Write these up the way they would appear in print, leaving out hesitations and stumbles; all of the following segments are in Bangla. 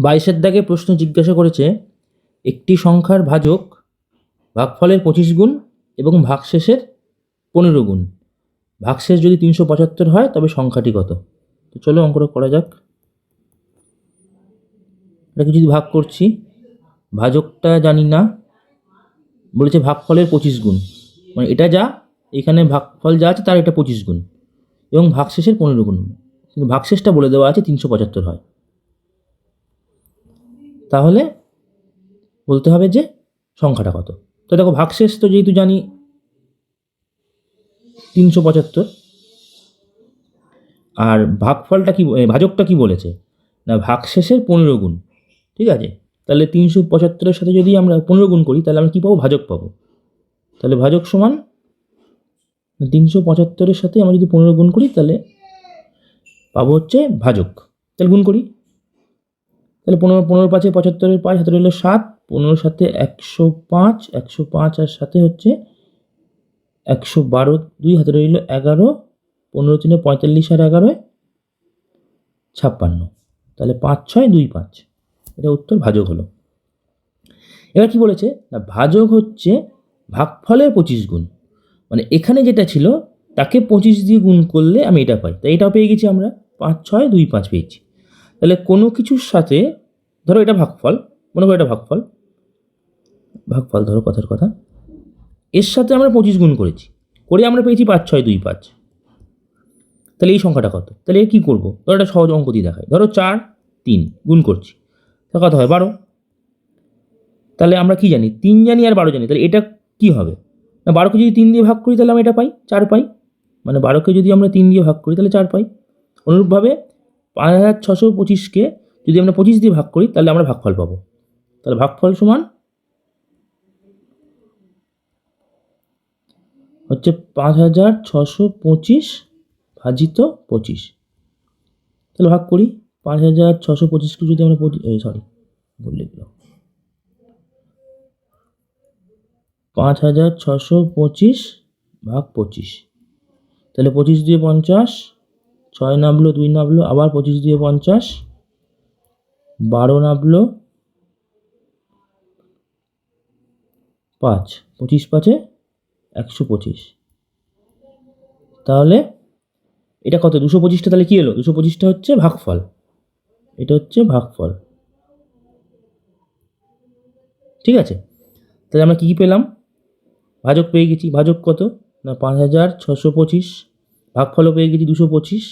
22 দাগে প্রশ্ন জিজ্ঞাসা করেছে একটি সংখ্যার ভাজক ভাগফলের 25 গুণ এবং ভাগশেষের 15 গুণ। ভাগশেষ যদি 375 হয় তবে সংখ্যাটি কত? তো চলো অঙ্কটা করা যাক। এটাকে যদি ভাগ করছি, ভাজকটা জানি না, বলেছে ভাগফলের 25 গুণ, মানে এটা যা এখানে ভাগফল যা আছে তার এটা 25 গুণ এবং ভাগশেষের 15 গুণ, কিন্তু ভাগশেষটা বলে দেওয়া আছে 375 হয়। তাহলে বলতে হবে যে সংখ্যাটা কত। তো দেখো ভাগশেষ তো যেহেতু জানি 375, আর ভাগফলটা কি, ভাজকটা কি বলেছে না ভাগশেষের 15 গুণ। ঠিক আছে, তাহলে 375-এর সাথে যদি আমরা 15 গুণ করি তাহলে আমরা কী পাবো? ভাজক পাবো। তাহলে ভাজক সমান 375-এর সাথে আমরা যদি 15 গুণ করি তাহলে পাবো হচ্ছে ভাজক। তাহলে গুণ করি, তাহলে 15 5 75-এর 5 হাতে রইল 7, 15 সাথে 105, 105 আর সাথে হচ্ছে 112, 2 হাতে রইল 11, 15 3 45 আর 11 56, তাহলে 5 6 2 5, এটা উত্তর ভাজক হলো। এবার কি বলেছে না ভাজক হচ্ছে ভাগফলের 25 গুণ, মানে এখানে যেটা ছিল তাকে 25 দিয়ে গুণ করলে আমি এটা পাই, তাই এটাও পেয়ে গেছি আমরা, 5 6 2 5 পেয়েছি। তাহলে কোনো কিছুর সাথে, ধরো এটা ভাগফল, মনে করো এটা ভাগফল, ধরো কথার কথা, এর সাথে আমরা 25 গুণ করেছি, করে আমরা পেয়েছি 5 6 2 5। তাহলে এই সংখ্যাটা কত? তাহলে কী করবো? ধরো একটা সহজ অঙ্ক দিয়ে দেখায়, ধরো 4 3 গুণ করছি, তাহলে কত হয়? 12। তাহলে আমরা কি জানি? 3 জানি আর 12 জানি, তাহলে এটা কি হবে না 12কে যদি 3 দিয়ে ভাগ করি তাহলে আমরা এটা পাই, 4 পাই, মানে 12কে যদি আমরা 3 দিয়ে ভাগ করি তাহলে 4 পাই। অনুরূপভাবে 5625-কে যদি আমরা 25 দিয়ে ভাগ করি তাহলে আমরা ভাগফল পাবো। তাহলে ভাগফল সমান হচ্ছে 5625 ভাজিত 25। তাহলে ভাগ করি, 5625-কে যদি আমরা বললে 5625 ভাগ 25, তাহলে 25 দিয়ে 50, 6 নামলো 2 নামলো, আবার 25 দিয়ে 50, 12 নামলো 5, 25 5 125। তাহলে এটা কত? 225টা তাহলে কি এলো? 225টা হচ্ছে ভাগফল, এটা হচ্ছে ভাগফল। ঠিক আছে, তাহলে আমরা কী কী পেলাম? ভাজক পেয়ে গেছি, ভাজক কত না 5625, ভাগফলও পেয়ে গেছি 225,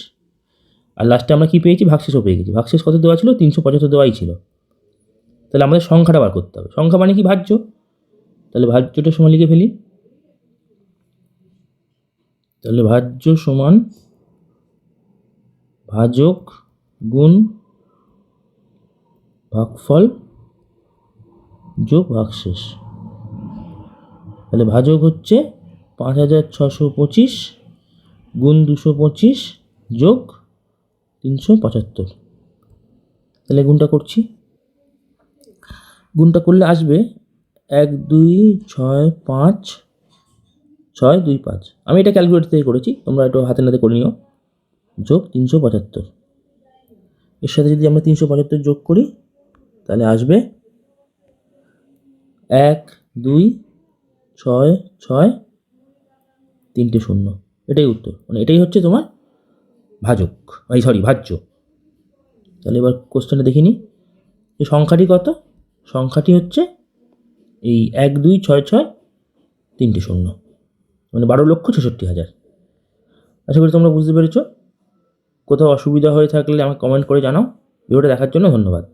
আর লাস্টে আমরা কী পেয়েছি? ভাগশেষও পেয়ে গেছি। ভাগশেষ কত দেওয়া ছিল? 375 দেওয়াই ছিল। তাহলে আমাদের সংখ্যাটা বার করতে হবে। সংখ্যা মানে কি? ভাজ্য। তাহলে ভাজ্যটা সমান লিখে ফেলি, তাহলে ভাজ্য সমান ভাজক গুণ ভাগফল যোগ ভাগশেষ। তাহলে ভাজক হচ্ছে 5625 গুণ 225 যোগ 375। তাহলে গুণটা করছি, গুণটা করলে আসবে 1 2 6 5 6 2 5। আমি এটা ক্যালকুলেটর থেকে করেছি, তোমরা একটু হাতে নাতে করে নিও। যোগ 375, এর সাথে যদি আমরা 375 যোগ করি তাহলে আসবে 1 2 6 6 3টে 0। এটাই উত্তর, মানে এটাই হচ্ছে তোমার ভাজক, ভাজ্য। তাহলে এবার কোশ্চেনটা দেখিনি, এই সংখ্যাটি কত? সংখ্যাটি হচ্ছে এই 1 2 6 6 3টে 0, মানে 12,66,000। আশা করি তোমরা বুঝতে পেরেছো। কোথাও অসুবিধা হয়ে থাকলে আমাকে কমেন্ট করে জানাও। ভিডিওটা দেখার জন্য ধন্যবাদ।